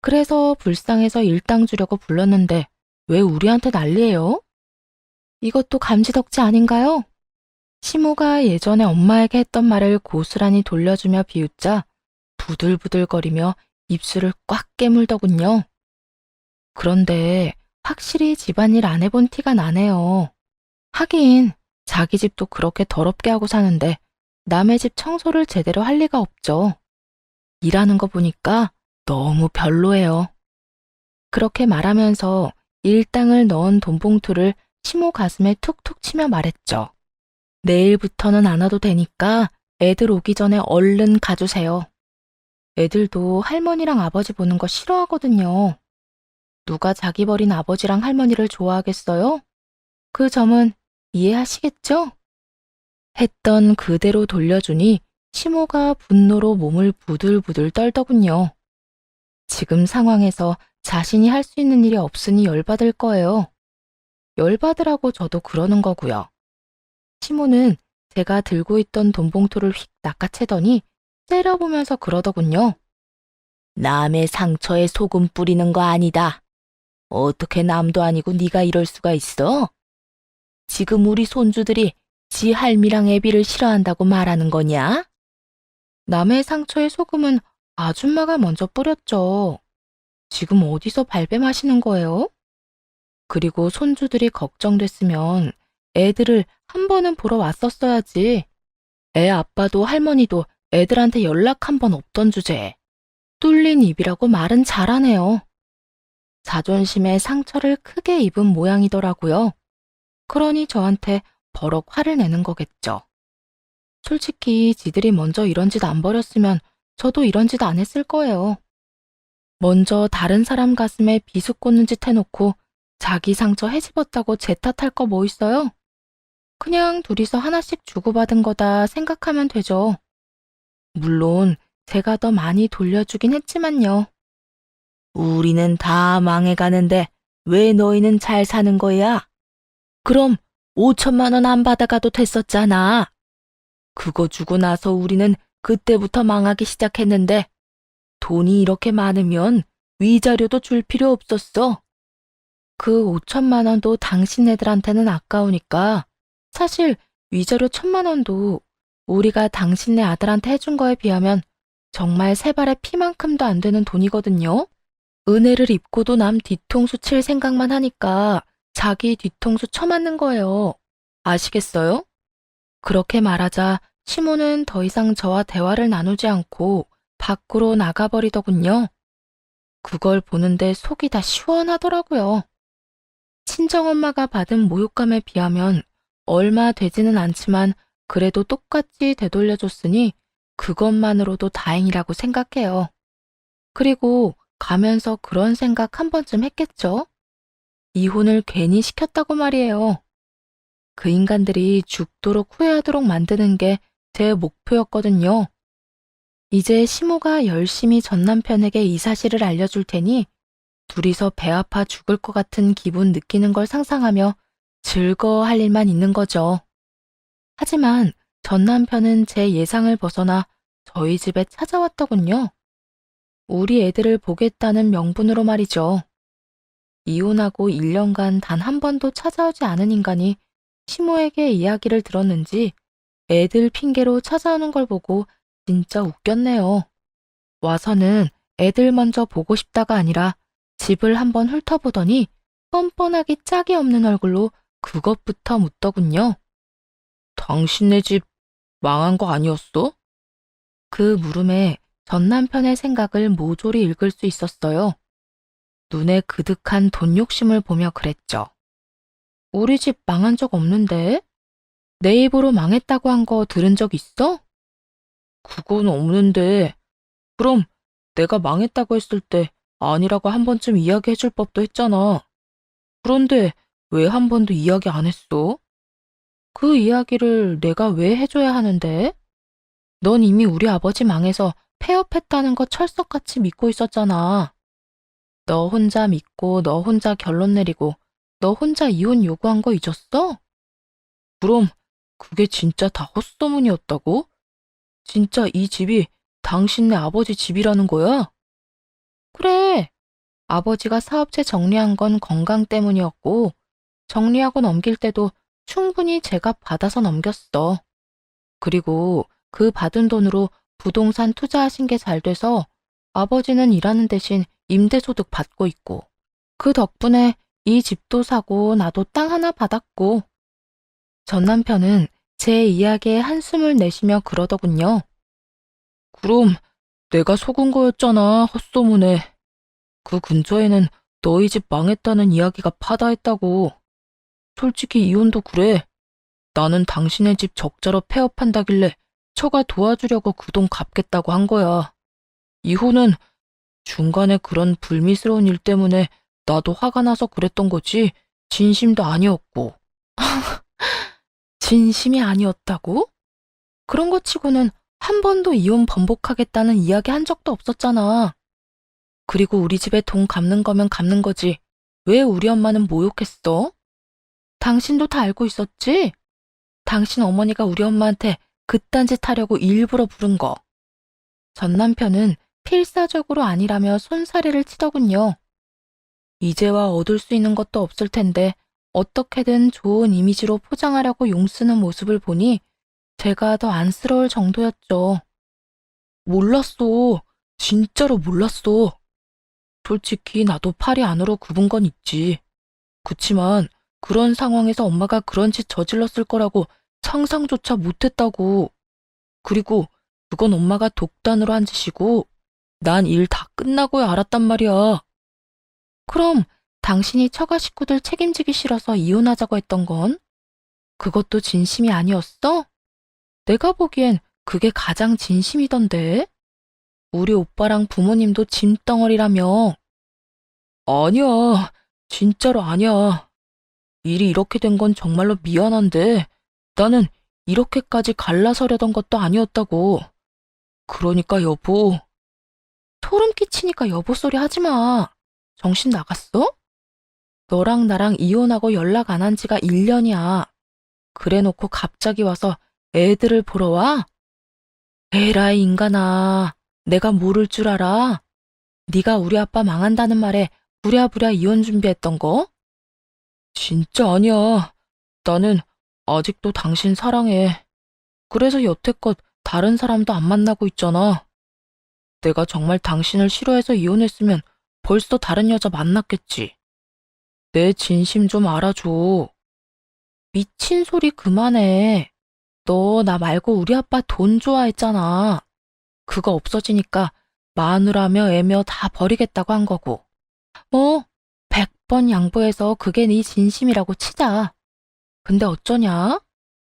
그래서 불쌍해서 일당 주려고 불렀는데 왜 우리한테 난리예요? 이것도 감지덕지 아닌가요? 시모가 예전에 엄마에게 했던 말을 고스란히 돌려주며 비웃자 부들부들거리며 입술을 꽉 깨물더군요. 그런데 확실히 집안일 안 해본 티가 나네요. 하긴 자기 집도 그렇게 더럽게 하고 사는데 남의 집 청소를 제대로 할 리가 없죠. 일하는 거 보니까 너무 별로예요. 그렇게 말하면서 일당을 넣은 돈봉투를 시모 가슴에 툭툭 치며 말했죠. 내일부터는 안 와도 되니까 애들 오기 전에 얼른 가주세요. 애들도 할머니랑 아버지 보는 거 싫어하거든요. 누가 자기 버린 아버지랑 할머니를 좋아하겠어요? 그 점은 이해하시겠죠? 했던 그대로 돌려주니 시모가 분노로 몸을 부들부들 떨더군요. 지금 상황에서 자신이 할 수 있는 일이 없으니 열받을 거예요. 열받으라고 저도 그러는 거고요. 시모는 제가 들고 있던 돈봉투를 휙 낚아채더니 째려보면서 그러더군요. 남의 상처에 소금 뿌리는 거 아니다. 어떻게 남도 아니고 네가 이럴 수가 있어? 지금 우리 손주들이 지 할미랑 애비를 싫어한다고 말하는 거냐? 남의 상처에 소금은 아줌마가 먼저 뿌렸죠. 지금 어디서 발뺌하시는 거예요? 그리고 손주들이 걱정됐으면 애들을 한 번은 보러 왔었어야지. 애 아빠도 할머니도 애들한테 연락 한 번 없던 주제에 뚫린 입이라고 말은 잘하네요. 자존심에 상처를 크게 입은 모양이더라고요. 그러니 저한테 버럭 화를 내는 거겠죠. 솔직히 지들이 먼저 이런 짓 안 벌였으면 저도 이런 짓 안 했을 거예요. 먼저 다른 사람 가슴에 비수 꽂는 짓 해놓고 자기 상처 헤집었다고 제 탓할 거 뭐 있어요? 그냥 둘이서 하나씩 주고받은 거다 생각하면 되죠. 물론 제가 더 많이 돌려주긴 했지만요. 우리는 다 망해가는데 왜 너희는 잘 사는 거야? 그럼 5천만 원 안 받아가도 됐었잖아. 그거 주고 나서 우리는 그때부터 망하기 시작했는데 돈이 이렇게 많으면 위자료도 줄 필요 없었어. 그 5천만 원도 당신네들한테는 아까우니까 사실 위자료 1,000만 원도 우리가 당신네 아들한테 해준 거에 비하면 정말 세 발의 피만큼도 안 되는 돈이거든요. 은혜를 입고도 남 뒤통수 칠 생각만 하니까 자기 뒤통수 쳐맞는 거예요. 아시겠어요? 그렇게 말하자 시모는 더 이상 저와 대화를 나누지 않고 밖으로 나가버리더군요. 그걸 보는데 속이 다 시원하더라고요. 친정엄마가 받은 모욕감에 비하면 얼마 되지는 않지만 그래도 똑같이 되돌려줬으니 그것만으로도 다행이라고 생각해요. 그리고 가면서 그런 생각 한 번쯤 했겠죠? 이혼을 괜히 시켰다고 말이에요. 그 인간들이 죽도록 후회하도록 만드는 게 제 목표였거든요. 이제 시모가 열심히 전 남편에게 이 사실을 알려줄 테니 둘이서 배 아파 죽을 것 같은 기분 느끼는 걸 상상하며 즐거워할 일만 있는 거죠. 하지만 전 남편은 제 예상을 벗어나 저희 집에 찾아왔더군요. 우리 애들을 보겠다는 명분으로 말이죠. 이혼하고 1년간 단 한 번도 찾아오지 않은 인간이 시모에게 이야기를 들었는지 애들 핑계로 찾아오는 걸 보고 진짜 웃겼네요. 와서는 애들 먼저 보고 싶다가 아니라 집을 한번 훑어보더니 뻔뻔하기 짝이 없는 얼굴로 그것부터 묻더군요. 당신네 집 망한 거 아니었어? 그 물음에 전 남편의 생각을 모조리 읽을 수 있었어요. 눈에 그득한 돈 욕심을 보며 그랬죠. 우리 집 망한 적 없는데? 내 입으로 망했다고 한 거 들은 적 있어? 그건 없는데. 그럼 내가 망했다고 했을 때 아니라고 한 번쯤 이야기해 줄 법도 했잖아. 그런데 왜 한 번도 이야기 안 했어? 그 이야기를 내가 왜 해줘야 하는데? 넌 이미 우리 아버지 망해서 폐업했다는 거 철석같이 믿고 있었잖아. 너 혼자 믿고 너 혼자 결론 내리고 너 혼자 이혼 요구한 거 잊었어? 그럼 그게 진짜 다 헛소문이었다고? 진짜 이 집이 당신네 아버지 집이라는 거야? 그래. 아버지가 사업체 정리한 건 건강 때문이었고, 정리하고 넘길 때도 충분히 제가 받아서 넘겼어. 그리고 그 받은 돈으로 부동산 투자하신 게 잘 돼서 아버지는 일하는 대신 임대소득 받고 있고, 그 덕분에 이 집도 사고 나도 땅 하나 받았고, 전 남편은 제 이야기에 한숨을 내쉬며 그러더군요. 그럼 내가 속은 거였잖아, 헛소문에. 그 근처에는 너희 집 망했다는 이야기가 파다했다고. 솔직히 이혼도 그래. 나는 당신의 집 적자로 폐업한다길래 처가 도와주려고 그 돈 갚겠다고 한 거야. 이혼은 중간에 그런 불미스러운 일 때문에 나도 화가 나서 그랬던 거지 진심도 아니었고. 진심이 아니었다고? 그런 거 치고는 한 번도 이혼 번복하겠다는 이야기 한 적도 없었잖아. 그리고 우리 집에 돈 갚는 거면 갚는 거지. 왜 우리 엄마는 모욕했어? 당신도 다 알고 있었지? 당신 어머니가 우리 엄마한테 그딴 짓 하려고 일부러 부른 거. 전 남편은 필사적으로 아니라며 손사래를 치더군요. 이제와 얻을 수 있는 것도 없을 텐데 어떻게든 좋은 이미지로 포장하려고 용쓰는 모습을 보니 제가 더 안쓰러울 정도였죠. 몰랐어. 진짜로 몰랐어. 솔직히 나도 팔이 안으로 굽은 건 있지. 그치만 그런 상황에서 엄마가 그런 짓 저질렀을 거라고 상상조차 못했다고. 그리고 그건 엄마가 독단으로 한 짓이고 난 일 다 끝나고야 알았단 말이야. 그럼 당신이 처가 식구들 책임지기 싫어서 이혼하자고 했던 건? 그것도 진심이 아니었어? 내가 보기엔 그게 가장 진심이던데. 우리 오빠랑 부모님도 짐덩어리라며. 아니야. 진짜로 아니야. 일이 이렇게 된 건 정말로 미안한데 나는 이렇게까지 갈라서려던 것도 아니었다고. 그러니까 여보. 소름 끼치니까 여보 소리 하지 마. 정신 나갔어? 너랑 나랑 이혼하고 연락 안 한 지가 1년이야. 그래 놓고 갑자기 와서 애들을 보러 와? 에라이 인간아. 내가 모를 줄 알아? 네가 우리 아빠 망한다는 말에 부랴부랴 이혼 준비했던 거? 진짜 아니야. 나는 아직도 당신 사랑해. 그래서 여태껏 다른 사람도 안 만나고 있잖아. 내가 정말 당신을 싫어해서 이혼했으면 벌써 다른 여자 만났겠지. 내 진심 좀 알아줘. 미친 소리 그만해. 너 나 말고 우리 아빠 돈 좋아했잖아. 그거 없어지니까 마누라며 애며 다 버리겠다고 한 거고. 뭐 100번 양보해서 그게 네 진심이라고 치자. 근데 어쩌냐?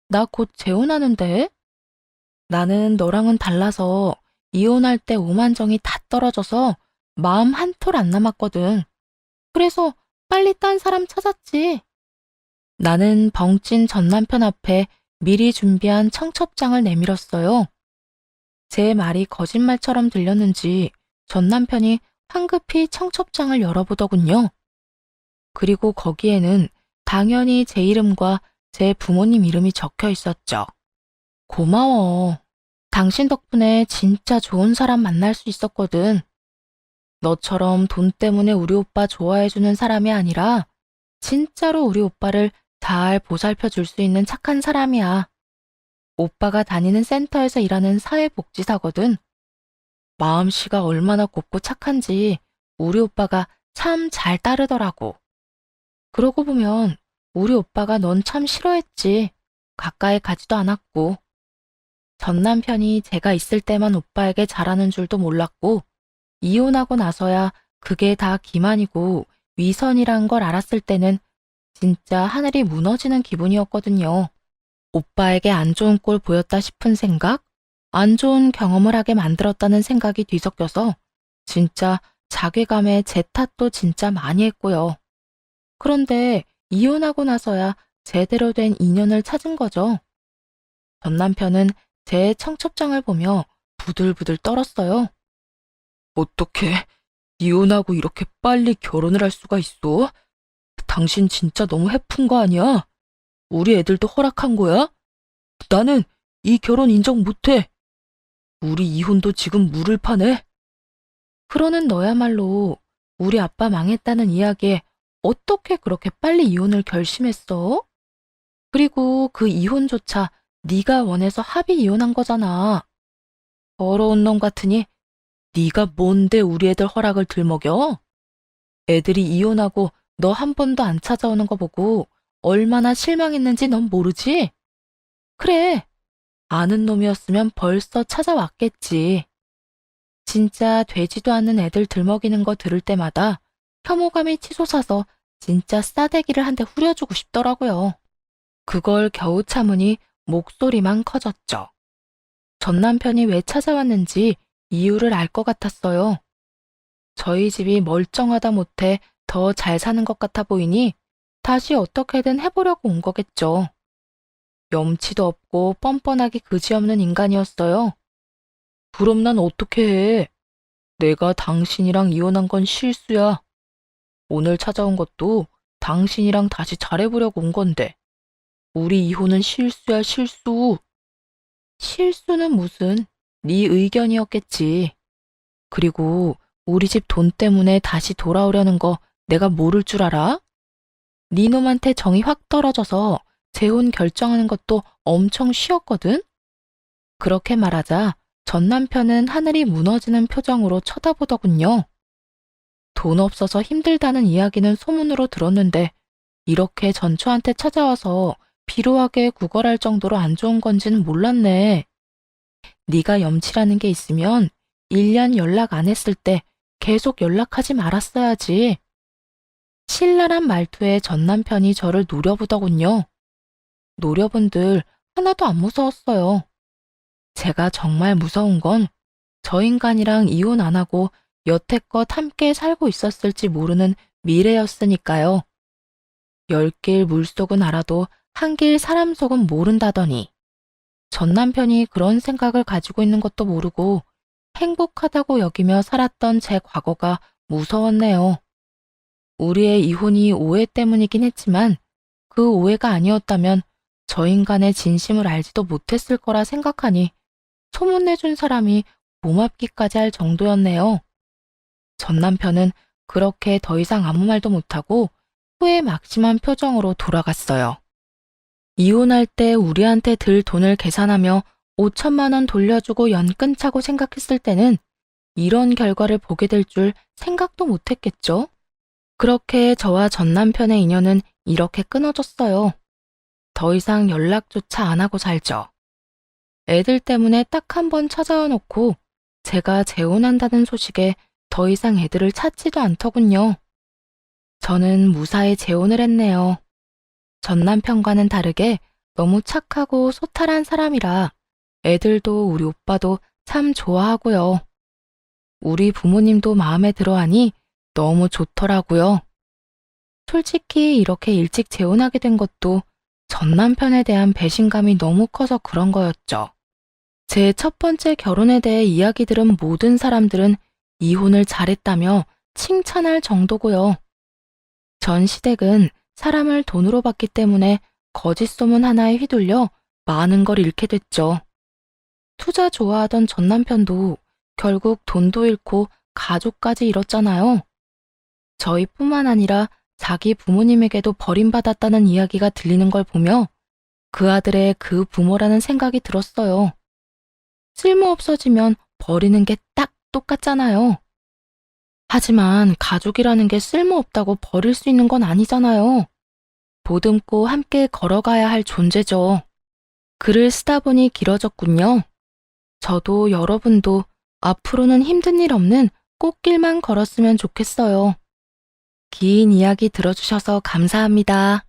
나 곧 재혼하는데? 나는 너랑은 달라서 이혼할 때 오만정이 다 떨어져서 마음 한 톨 안 남았거든. 그래서 빨리 딴 사람 찾았지. 나는 벙찐 전 남편 앞에 미리 준비한 청첩장을 내밀었어요. 제 말이 거짓말처럼 들렸는지 전 남편이 황급히 청첩장을 열어보더군요. 그리고 거기에는 당연히 제 이름과 제 부모님 이름이 적혀 있었죠. 고마워. 당신 덕분에 진짜 좋은 사람 만날 수 있었거든. 너처럼 돈 때문에 우리 오빠 좋아해주는 사람이 아니라 진짜로 우리 오빠를 잘 보살펴 줄 수 있는 착한 사람이야. 오빠가 다니는 센터에서 일하는 사회복지사거든. 마음씨가 얼마나 곱고 착한지 우리 오빠가 참 잘 따르더라고. 그러고 보면 우리 오빠가 넌 참 싫어했지. 가까이 가지도 않았고. 전 남편이 제가 있을 때만 오빠에게 잘하는 줄도 몰랐고 이혼하고 나서야 그게 다 기만이고 위선이란 걸 알았을 때는 진짜 하늘이 무너지는 기분이었거든요. 오빠에게 안 좋은 꼴 보였다 싶은 생각, 안 좋은 경험을 하게 만들었다는 생각이 뒤섞여서 진짜 자괴감에 제 탓도 진짜 많이 했고요. 그런데 이혼하고 나서야 제대로 된 인연을 찾은 거죠. 전 남편은 제 청첩장을 보며 부들부들 떨었어요. 어떻게 이혼하고 이렇게 빨리 결혼을 할 수가 있어? 당신 진짜 너무 해픈 거 아니야? 우리 애들도 허락한 거야? 나는 이 결혼 인정 못해. 우리 이혼도 지금 물을 파네. 그러는 너야말로 우리 아빠 망했다는 이야기에 어떻게 그렇게 빨리 이혼을 결심했어? 그리고 그 이혼조차 네가 원해서 합의 이혼한 거잖아. 더러운 놈 같으니 네가 뭔데 우리 애들 허락을 들먹여? 애들이 이혼하고 너 한 번도 안 찾아오는 거 보고 얼마나 실망했는지 넌 모르지? 그래, 아는 놈이었으면 벌써 찾아왔겠지. 진짜 되지도 않는 애들 들먹이는 거 들을 때마다 혐오감이 치솟아서 진짜 싸대기를 한 대 후려주고 싶더라고요. 그걸 겨우 참으니 목소리만 커졌죠. 전 남편이 왜 찾아왔는지 이유를 알 것 같았어요. 저희 집이 멀쩡하다 못해 더 잘 사는 것 같아 보이니 다시 어떻게든 해보려고 온 거겠죠. 염치도 없고 뻔뻔하기 그지없는 인간이었어요. 그럼 난 어떻게 해? 내가 당신이랑 이혼한 건 실수야. 오늘 찾아온 것도 당신이랑 다시 잘해보려고 온 건데. 우리 이혼은 실수야, 실수. 실수는 무슨, 네 의견이었겠지. 그리고 우리 집 돈 때문에 다시 돌아오려는 거 내가 모를 줄 알아? 네 놈한테 정이 확 떨어져서 재혼 결정하는 것도 엄청 쉬웠거든? 그렇게 말하자 전 남편은 하늘이 무너지는 표정으로 쳐다보더군요. 돈 없어서 힘들다는 이야기는 소문으로 들었는데 이렇게 전초한테 찾아와서 비루하게 구걸할 정도로 안 좋은 건지는 몰랐네. 네가 염치라는 게 있으면 1년 연락 안 했을 때 계속 연락하지 말았어야지. 신랄한 말투에 전 남편이 저를 노려보더군요. 노려본들 하나도 안 무서웠어요. 제가 정말 무서운 건 저 인간이랑 이혼 안 하고 여태껏 함께 살고 있었을지 모르는 미래였으니까요. 10길 물속은 알아도 한 길 사람 속은 모른다더니 전 남편이 그런 생각을 가지고 있는 것도 모르고 행복하다고 여기며 살았던 제 과거가 무서웠네요. 우리의 이혼이 오해 때문이긴 했지만 그 오해가 아니었다면 저 인간의 진심을 알지도 못했을 거라 생각하니 소문내준 사람이 고맙기까지 할 정도였네요. 전 남편은 그렇게 더 이상 아무 말도 못하고 후회 막심한 표정으로 돌아갔어요. 이혼할 때 우리한테 들 돈을 계산하며 5천만 원 돌려주고 연끈 차고 생각했을 때는 이런 결과를 보게 될 줄 생각도 못했겠죠. 그렇게 저와 전 남편의 인연은 이렇게 끊어졌어요. 더 이상 연락조차 안 하고 살죠. 애들 때문에 딱 한 번 찾아와 놓고 제가 재혼한다는 소식에 더 이상 애들을 찾지도 않더군요. 저는 무사히 재혼을 했네요. 전 남편과는 다르게 너무 착하고 소탈한 사람이라 애들도 우리 오빠도 참 좋아하고요. 우리 부모님도 마음에 들어하니 너무 좋더라고요. 솔직히 이렇게 일찍 재혼하게 된 것도 전 남편에 대한 배신감이 너무 커서 그런 거였죠. 제 첫 번째 결혼에 대해 이야기 들은 모든 사람들은 이혼을 잘했다며 칭찬할 정도고요. 전 시댁은 사람을 돈으로 봤기 때문에 거짓 소문 하나에 휘둘려 많은 걸 잃게 됐죠. 투자 좋아하던 전 남편도 결국 돈도 잃고 가족까지 잃었잖아요. 저희뿐만 아니라 자기 부모님에게도 버림받았다는 이야기가 들리는 걸 보며 그 아들의 그 부모라는 생각이 들었어요. 쓸모없어지면 버리는 게 딱 똑같잖아요. 하지만 가족이라는 게 쓸모없다고 버릴 수 있는 건 아니잖아요. 보듬고 함께 걸어가야 할 존재죠. 글을 쓰다 보니 길어졌군요. 저도 여러분도 앞으로는 힘든 일 없는 꽃길만 걸었으면 좋겠어요. 긴 이야기 들어주셔서 감사합니다.